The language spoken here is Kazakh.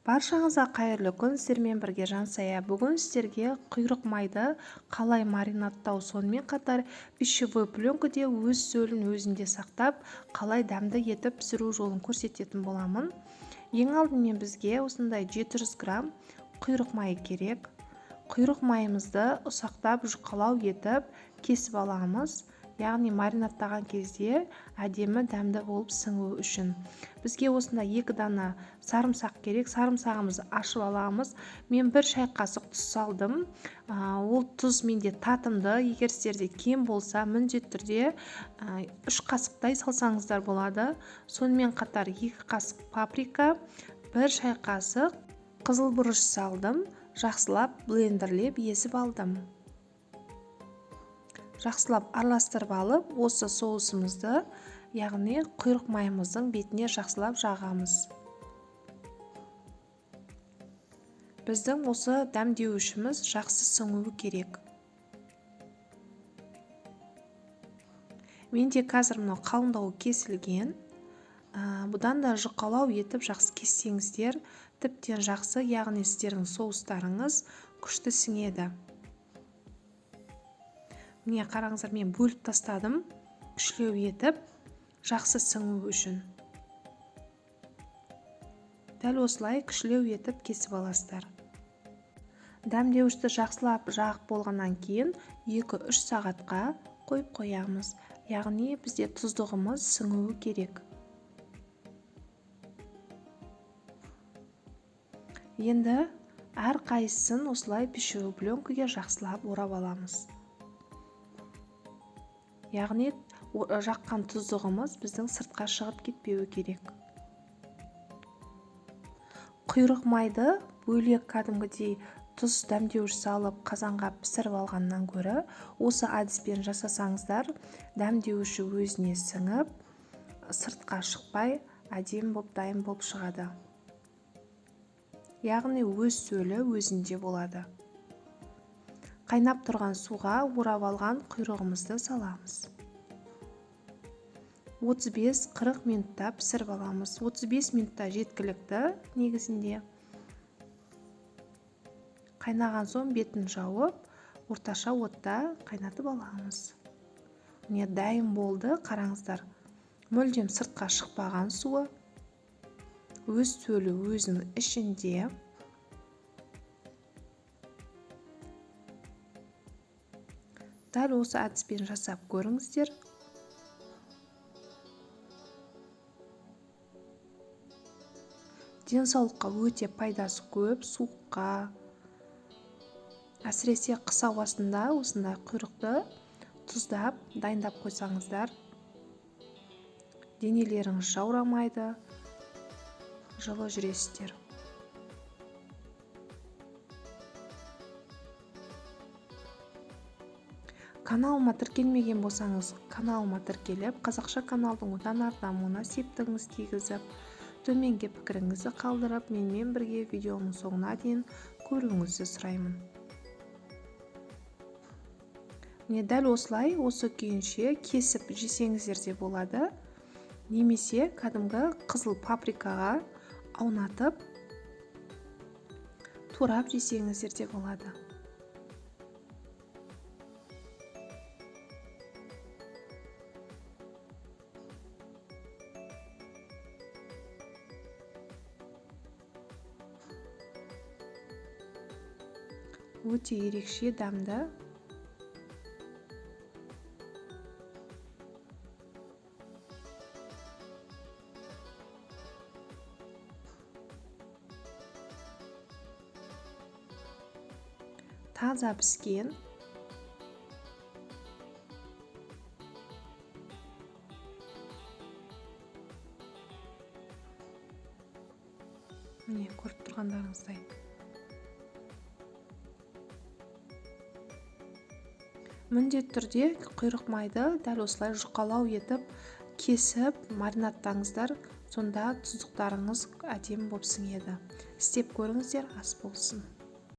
Баршаңызға қайырлы күн, сіздермен бірге Жансая. Бүгін сіздерге құйрық майды қалай маринадтау, сонымен қатар пищевой пленкаде өз сөлін өзінде сақтап, қалай дәмді етіп пісіру жолын көрсететін боламын. Ең алдымен бізге осындай 700 грамм құйрық майы керек. Құйрық майымызды ұсақтап жұқалау етіп кесіп аламыз. Яғни маринадтаған кезде әдемі дәмді болып сіңу үшін. Бізге осында 2 дана сарымсақ керек. Сарымсағымызды ашып аламыз. Мен 1 шай қасық тұз салдым. Ол тұз менде татымды. Егер сіздерде кем болса, міндетті түрде 3 қасықтай салсаңыздар болады. Сонымен қатар 2 қасық паприка, 1 шай қасық қызыл бұрыш салдым. Жақсылап блендерлеп езіп алдым. Жақсылап араластырып алып, осы соусымызды, яғни құйрық майымыздың бетіне жақсылап жағамыз. Біздің осы дәмдеуішіміз жақсы сіңуі керек. Менде қазір мынау қалыңдауы кесілген. Бұдан да жұқалау етіп жақсы кессеңіздер, тіптен жақсы, яғни сіздердің соустарыңыз күшті сіңеді. Міне қараңыздар, мен бөліп тастадым, күшлеу етіп, жақсы сіңу үшін. Дәл осылай күшлеу етіп кесіп аласыздар. Дәмдеуішті жақсылап жағып болғаннан кейін 2-3 сағатқа қойып қоямыз. Яғни бізде тұздығымыз сіңуі керек. Енді әр қайсысын осылай пищевой пленкаге жақсылап орап аламыз. Яғни жаққан тұздығымыз біздің сыртқа шығып кетпеуі керек. Құйрық майды бөлек кәдімгідей тұз дәмдеуіш салып қазанға пісіріп алғаннан гөрі осы әдіспен жасасаңыздар, дәмдеуіші өзіне сіңіп, сыртқа шықпай, әдемі болып дайын болып шығады. Яғни өз сөлі өзінде болады. Қайнап тұрған суға орап алған құйрығымызды саламыз. 35-40 минутта пісіріп аламыз. 35 минутта жеткілікті негізінде. Қайнаған соң бетін жауып, орташа отта қайнатып аламыз. Міне дайын болды, қараңыздар. Мүлдем сыртқа шықпаған суы. Өз сөлі өзінің ішінде. Дәл осы әдіспен жасап көріңіздер. Денсаулыққа өте пайдасы көп, суыққа. Әсіресе қыс ауасында осындай құйрықты тұздап, дайындап қойсаңыздар, денелеріңіз жаурамайды, жылы жүресіздер. Каналыма тіркелмеген болсаңыз, каналыма тіркеліп, қазақша каналдың одан ары дамуына септігіңіз тигізіп, төменге пікіріңізді қалдырып, менімен бірге видеоның соңына дейін көруіңізді сұраймын. Міне дәл осылай, осы күйінше кесіп жесеңіздер де болады. Немесе кәдімгі қызыл паприкаға аунатып, турап жесеңіздер де болады. Өте ерекше дәмді. Таза піскен. Міне көріп тұрғандарыңыздай. Міндетті түрде құйрық майды дәл осылай жұқалау етіп, кесіп, маринадтаңыздар, сонда тұздықтарыңыз әдемі болып сіңеді. Істеп көріңіздер, ас болсын.